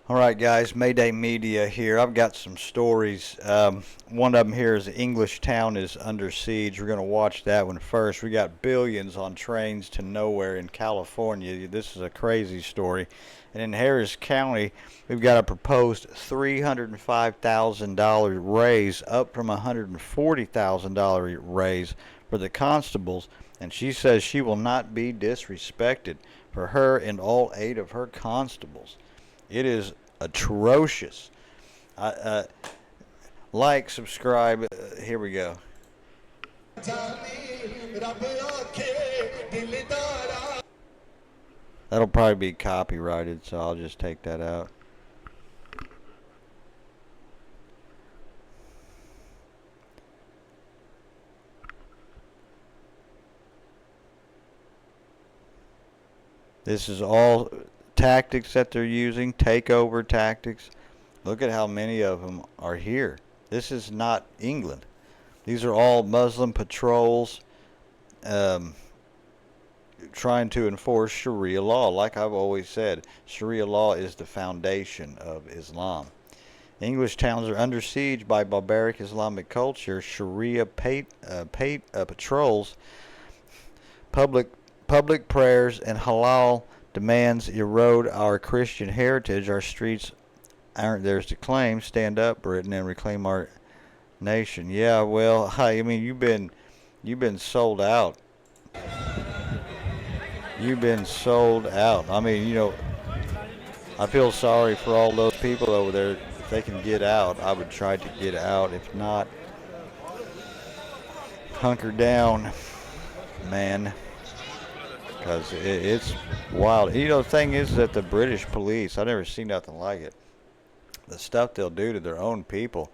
All right, guys, Mayday Media here. I've got some stories. One of them here is the English town is under siege. We're going to watch that one first. We got billions on trains to nowhere in California. This is a crazy story. And in Harris County, we've got a proposed $305,000 raise, up from a $140,000 raise for the constables. And she says she will not be disrespected for her and all 8 of her constables. It is atrocious. Like, subscribe. Here we go. That'll probably be copyrighted, so I'll just take that out. This is all tactics that they're using, takeover tactics. Look at how many of them are here. This is not England. These are all Muslim patrols trying to enforce Sharia law. Like I've always said, Sharia law is the foundation of Islam. English towns are under siege by barbaric Islamic culture. Sharia patrols, public prayers, and halal demands erode our Christian heritage. Our streets aren't theirs to claim. Stand up, Britain, and reclaim our nation. Yeah, well, I mean, you've been sold out. You've been sold out. I mean, I feel sorry for all those people over there. If they can get out, I would try to get out. If not, hunker down, man. Because it's wild. The thing is that the British police, I've never seen nothing like it. The stuff they'll do to their own people.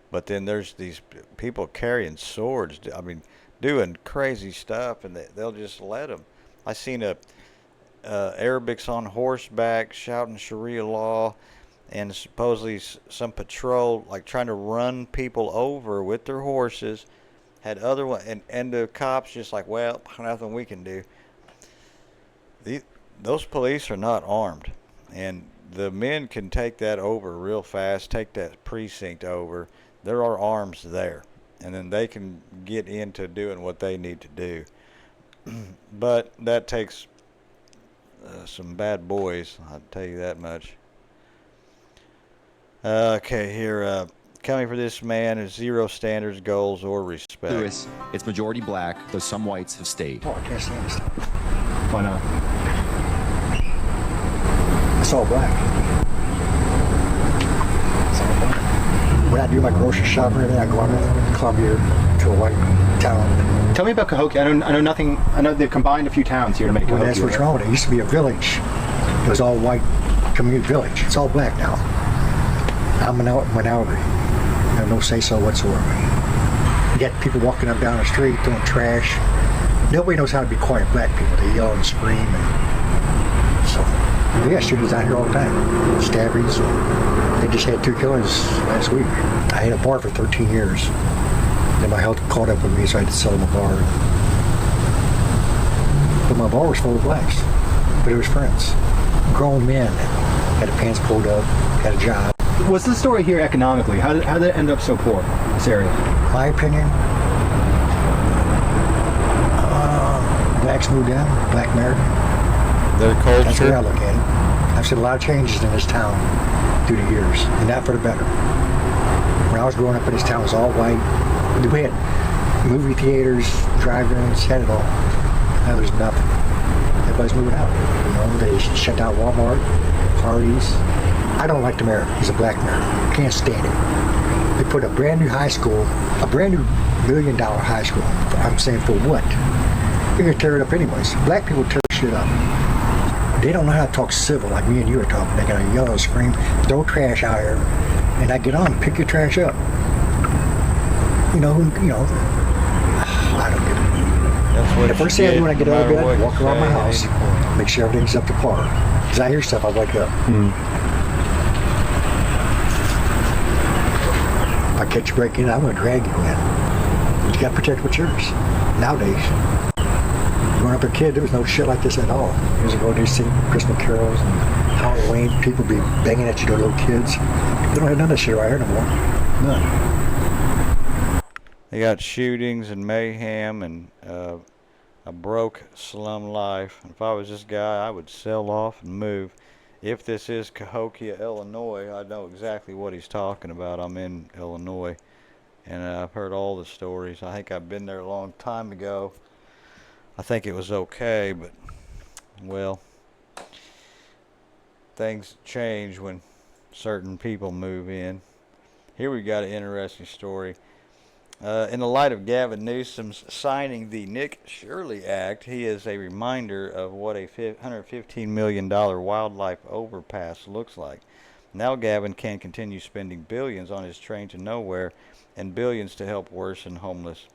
But then there's these people carrying swords, I mean, doing crazy stuff, and they'll just let them. I seen Arabics on horseback shouting Sharia law, and supposedly some patrol, like, trying to run people over with their horses, had other one, and the cops just like, well, nothing we can do. Those police are not armed, and the men can take that over real fast, take that precinct over. There are arms there, and then they can get into doing what they need to do. But that takes some bad boys, I'll tell you that much. Okay, here, coming for this man is zero standards, goals, or respect. Lewis, it's majority black, though some whites have stayed. Oh, I can't stand this stuff. Why not? It's all black. It's all black. When I do my grocery shopping, and I go out to Columbia to a white town. Tell me about Cahokia. I know nothing. I know they've combined a few towns here to make Cahokia. Well, that's what's wrong with it. It used to be a village. It was all white community village. It's all black now. I'm a minority. I have no say-so whatsoever. You got people walking up down the street throwing trash. Nobody knows how to be quiet black people. They yell and scream. And so, yeah, shootings out here all the time. Stabbies. They just had 2 killings last week. I had a bar for 13 years. Then my health caught up with me, so I had to sell my bar. But my bar was full of blacks. But it was friends. Grown men. Had their pants pulled up, had a job. What's the story here economically? How did it end up so poor, this area? My opinion, blacks moved in, black married. Their culture. That's the way I look at it. I've seen a lot of changes in this town through the years, and not for the better. When I was growing up in this town, it was all white. We had movie theaters, drive-ins, had it all. Now there's nothing. Everybody's moving out. They shut down Walmart, parties. I don't like the mayor. He's a black mayor. Can't stand it. They put a brand new high school, a brand new $1 million high school. I'm saying for what? They're gonna tear it up anyways. Black people tear shit up. They don't know how to talk civil like me and you are talking. They gotta yell and scream, throw trash out here, and I get on, pick your trash up. I don't get it. That's what the first thing I do when I get out of bed, walk around my house, make sure everything's up to par. Because I hear stuff, I wake up. If I catch you breaking in, I'm going to drag you in. You got to protect what's yours. Nowadays, growing up a kid, there was no shit like this at all. Years ago, they sing Christmas carols and Halloween, people be banging at you, little kids. They don't have none of that shit right here no more. None. They got shootings and mayhem and a broke slum life. If I was this guy, I would sell off and move. If this is Cahokia, Illinois, I know exactly what he's talking about. I'm in Illinois, and I've heard all the stories. I think I've been there a long time ago. I think it was okay, but, well, things change when certain people move in. Here we got an interesting story. In the light of Gavin Newsom's signing the Nick Shirley Act, he is a reminder of what a $115 million wildlife overpass looks like. Now Gavin can continue spending billions on his train to nowhere and billions to help worsen homeless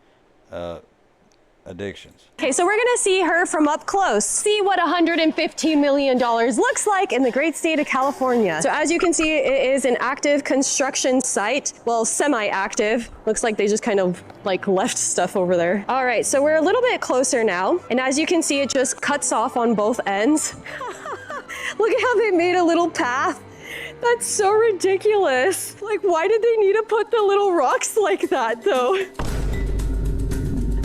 addictions. Okay, so we're gonna see her from up close, see what $115 million looks like in the great state of California. So as you can see, it is an active construction site. Well, semi-active. Looks like they just kind of like left stuff over there. All right, so we're a little bit closer now. And as you can see, it just cuts off on both ends. Look at how they made a little path. That's so ridiculous. Like, why did they need to put the little rocks like that though?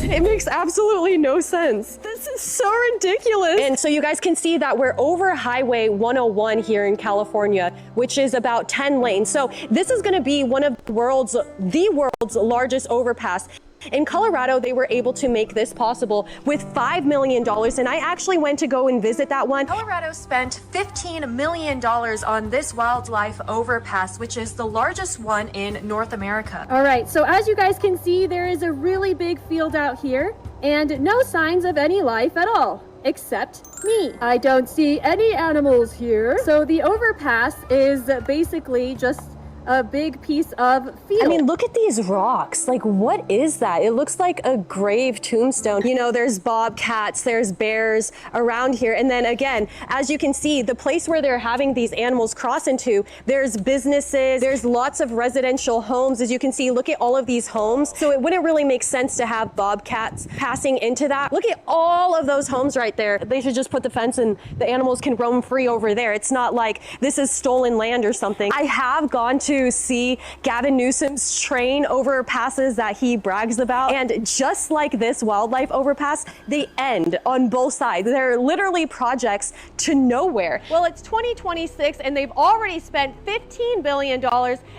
It makes absolutely no sense. This is so ridiculous. And so you guys can see that we're over Highway 101 here in California, which is about 10 lanes. So this is gonna be one of the world's largest overpass. In Colorado, they were able to make this possible with $5 million, and I actually went to go and visit that one. Colorado spent $15 million on this wildlife overpass, which is the largest one in North America. All right, so as you guys can see, there is a really big field out here and no signs of any life at all, except me. I don't see any animals here. So the overpass is basically just a big piece of field. I mean, look at these rocks. Like, what is that? It looks like a grave tombstone. You know, there's bobcats, there's bears around here. And then again, as you can see, the place where they're having these animals cross into, there's businesses, there's lots of residential homes. As you can see, look at all of these homes. So it wouldn't really make sense to have bobcats passing into that. Look at all of those homes right there. They should just put the fence and the animals can roam free over there. It's not like this is stolen land or something. I have gone to see Gavin Newsom's train overpasses that he brags about, and just like this wildlife overpass, they end on both sides. They're literally projects to nowhere. Well, it's 2026 and they've already spent $15 billion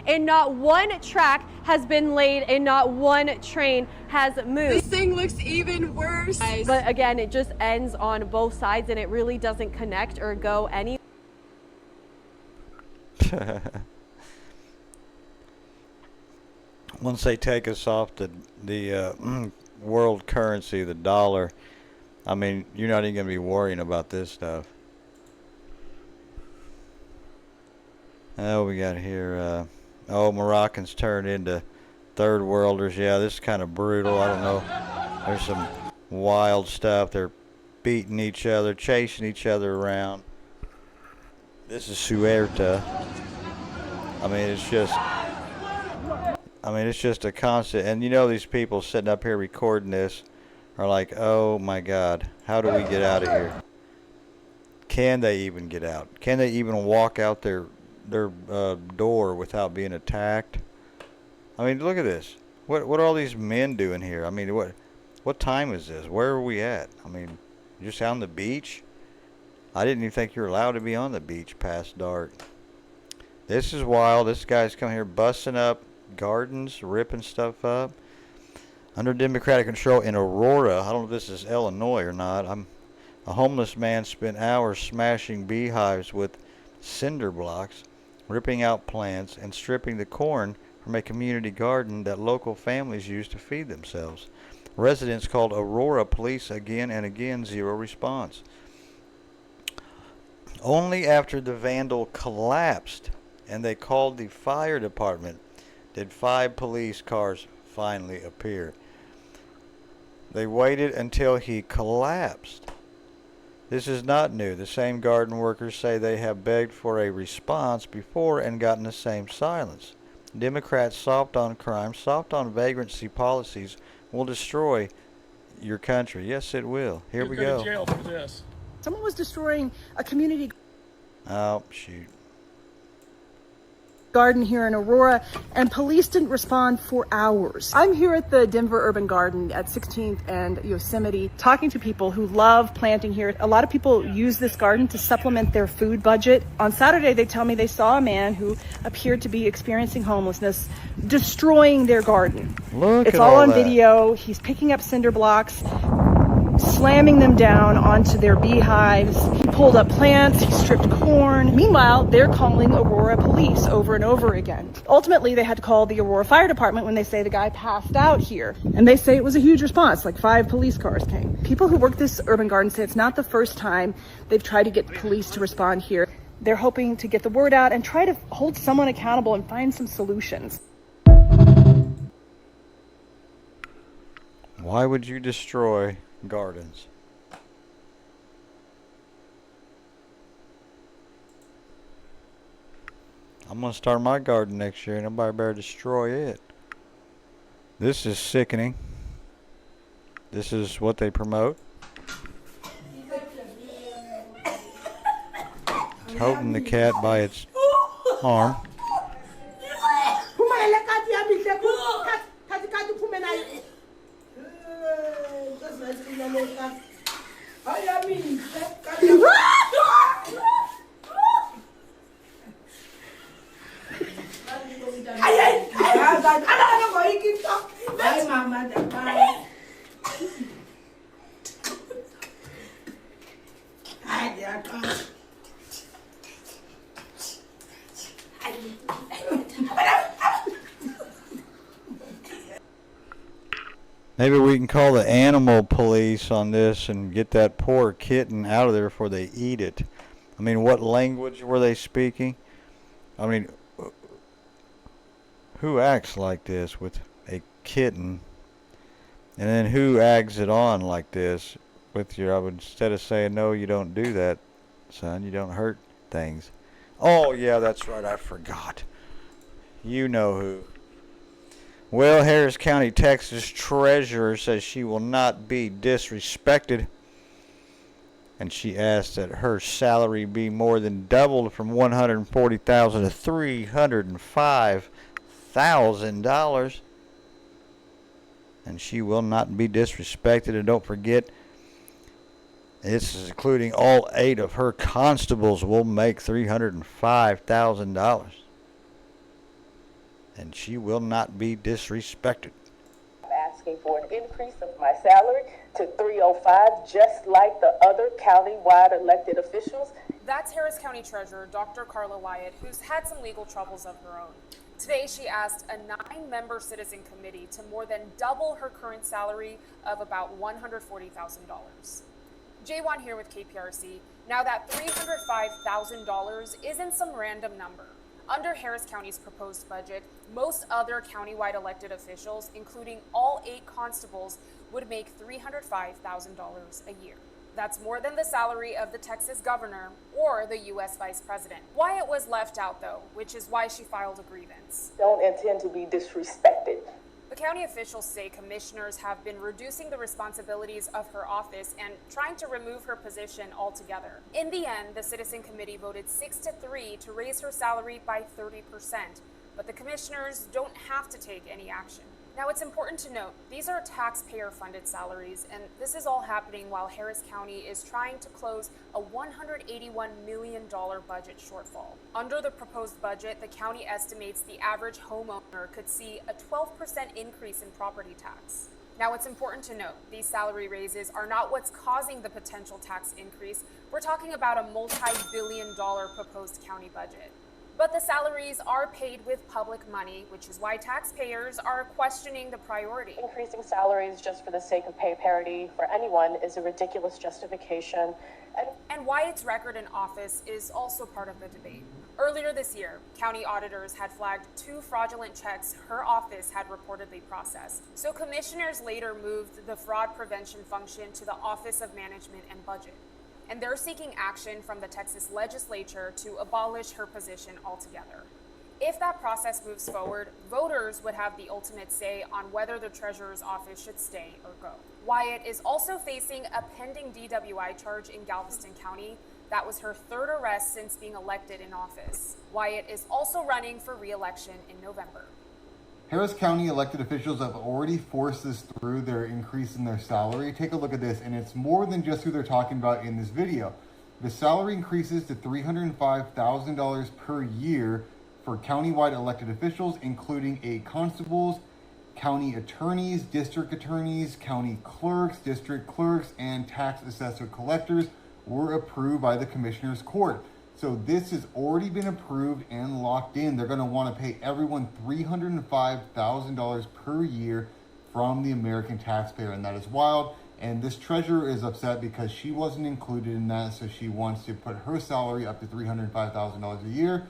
and not one track has been laid and not one train has moved. This thing looks even worse. But again, it just ends on both sides and it really doesn't connect or go any. Once they take us off the world currency, the dollar, I mean, you're not even going to be worrying about this stuff. Oh, we got here, Moroccans turned into third worlders. Yeah, this is kind of brutal. I don't know. There's some wild stuff. They're beating each other, chasing each other around. This is Suerta. I mean, it's just a constant, and you know these people sitting up here recording this are like, oh my God, how do we get out of here? Can they even get out? Can they even walk out their door without being attacked? I mean, look at this. What are all these men doing here? I mean, what time is this? Where are we at? I mean, you're just on the beach? I didn't even think you were allowed to be on the beach past dark. This is wild. This guy's coming here busting up gardens, ripping stuff up. Under Democratic control in Aurora, I don't know if this is Illinois or not, a homeless man spent hours smashing beehives with cinder blocks, ripping out plants, and stripping the corn from a community garden that local families use to feed themselves. Residents called Aurora police again and again, zero response. Only after the vandal collapsed and they called the fire department did 5 police cars finally appear. They waited until he collapsed. This is not new. The same garden workers say they have begged for a response before and gotten the same silence. Democrats soft on crime, soft on vagrancy policies will destroy your country. Yes, it will. Here we go. You'll go to jail for this. Someone was destroying a community. Oh, shoot. Garden here in Aurora, and police didn't respond for hours. I'm here at the Denver Urban Garden at 16th and Yosemite talking to people who love planting here. A lot of people use this garden to supplement their food budget. On Saturday, they tell me they saw a man who appeared to be experiencing homelessness destroying their garden. It's all on that. video. He's picking up cinder blocks, slamming them down onto their beehives. He pulled up plants, he stripped corn. Meanwhile, they're calling Aurora police over and over again. Ultimately, they had to call the Aurora Fire Department when they say the guy passed out here. And they say it was a huge response, like 5 police cars came. People who work this urban garden say it's not the first time they've tried to get the police to respond here. They're hoping to get the word out and try to hold someone accountable and find some solutions. Why would you destroy gardens? I'm gonna start my garden next year and nobody better destroy it. This is sickening. This is what they promote. It's holding the cat by its arm. Maybe we can call the animal police on this and get that poor kitten out of there before they eat it. I mean, what language were they speaking? I mean, who acts like this with a kitten? And then who eggs it on like this with your, I would, instead of saying, no, you don't do that, son, you don't hurt things. Oh, yeah, that's right, I forgot. You know who. Well, Harris County, Texas treasurer says she will not be disrespected. And she asked that her salary be more than doubled from $140,000 to $305,000. And she will not be disrespected. And don't forget, this is including all 8 of her constables will make $305,000. And she will not be disrespected. I'm asking for an increase of my salary to $305, just like the other county-wide elected officials. That's Harris County Treasurer Dr. Carla Wyatt, who's had some legal troubles of her own. Today, she asked a 9-member citizen committee to more than double her current salary of about $140,000. Jaywan here with KPRC. Now that $305,000 isn't some random number. Under Harris County's proposed budget, most other countywide elected officials, including all 8 constables, would make $305,000 a year. That's more than the salary of the Texas governor or the U.S. vice president. Wyatt was left out, though, which is why she filed a grievance. Don't intend to be disrespected. The county officials say commissioners have been reducing the responsibilities of her office and trying to remove her position altogether. In the end, the citizen committee voted 6-3 to raise her salary by 30%, but the commissioners don't have to take any action. Now, it's important to note, these are taxpayer-funded salaries, and this is all happening while Harris County is trying to close a $181 million budget shortfall. Under the proposed budget, the county estimates the average homeowner could see a 12% increase in property tax. Now, it's important to note, these salary raises are not what's causing the potential tax increase. We're talking about a multi-billion-dollar proposed county budget. But the salaries are paid with public money, which is why taxpayers are questioning the priority. Increasing salaries just for the sake of pay parity for anyone is a ridiculous justification. And Wyatt's record in office is also part of the debate. Earlier this year, county auditors had flagged 2 fraudulent checks her office had reportedly processed. So commissioners later moved the fraud prevention function to the Office of Management and Budget. And they're seeking action from the Texas legislature to abolish her position altogether. If that process moves forward, voters would have the ultimate say on whether the treasurer's office should stay or go. Wyatt is also facing a pending DWI charge in Galveston County. That was her third arrest since being elected in office. Wyatt is also running for re-election in November. Harris County elected officials have already forced this through, their increase in their salary. Take a look at this, and it's more than just who they're talking about in this video. The salary increases to $305,000 per year for countywide elected officials, including 8 constables, county attorneys, district attorneys, county clerks, district clerks, and tax assessor collectors were approved by the Commissioner's Court. So this has already been approved and locked in. They're going to want to pay everyone $305,000 per year from the American taxpayer, and that is wild. And this treasurer is upset because she wasn't included in that, so she wants to put her salary up to $305,000 a year.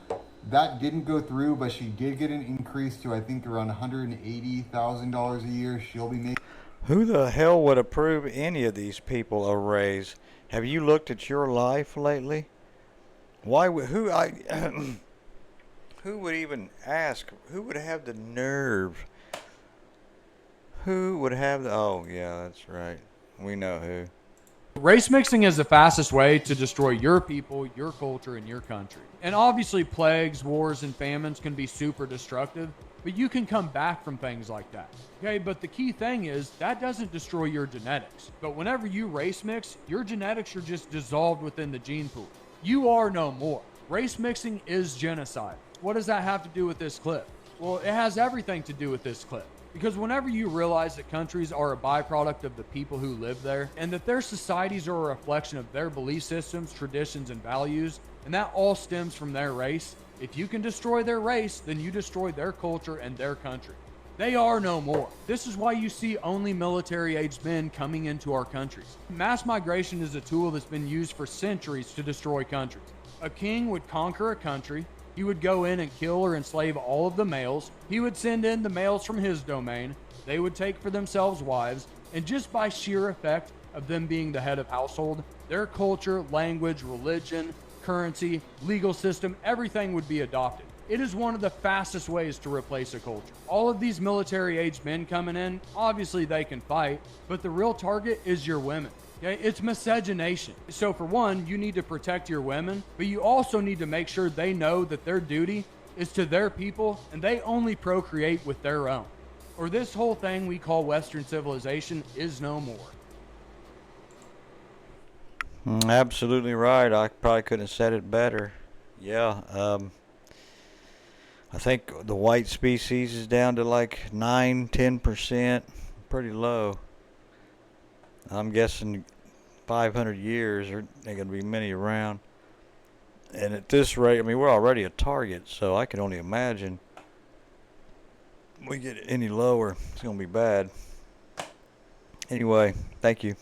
That didn't go through, but she did get an increase to, I think, around $180,000 a year. She'll be making. Who the hell would approve any of these people a raise? Have you looked at your life lately? Why would who would even ask? Who would have the nerve? Who would have the? Oh yeah, that's right. We know who. Race mixing is the fastest way to destroy your people, your culture, and your country. And obviously plagues, wars, and famines can be super destructive, but you can come back from things like that. Okay, but the key thing is that doesn't destroy your genetics. But whenever you race mix, your genetics are just dissolved within the gene pool. You are no more. Race mixing is genocide. What does that have to do with this clip? Well, it has everything to do with this clip. Because whenever you realize that countries are a byproduct of the people who live there, and that their societies are a reflection of their belief systems, traditions, and values, and that all stems from their race, if you can destroy their race, then you destroy their culture and their country. They are no more. This is why you see only military-aged men coming into our countries. Mass migration is a tool that's been used for centuries to destroy countries. A king would conquer a country. He would go in and kill or enslave all of the males. He would send in the males from his domain. They would take for themselves wives. And just by sheer effect of them being the head of household, their culture, language, religion, currency, legal system, everything would be adopted. It is one of the fastest ways to replace a culture. All of these military-aged men coming in, obviously they can fight, but the real target is your women. Okay? It's miscegenation. So for one, you need to protect your women, but you also need to make sure they know that their duty is to their people and they only procreate with their own. Or this whole thing we call Western civilization is no more. Absolutely right. I probably couldn't have said it better. Yeah, I think the white species is down to like 9-10%, pretty low. I'm guessing 500 years there ain't gonna be many around. And at this rate, I mean, we're already a target, so I can only imagine we get any lower, it's gonna be bad. Anyway, thank you.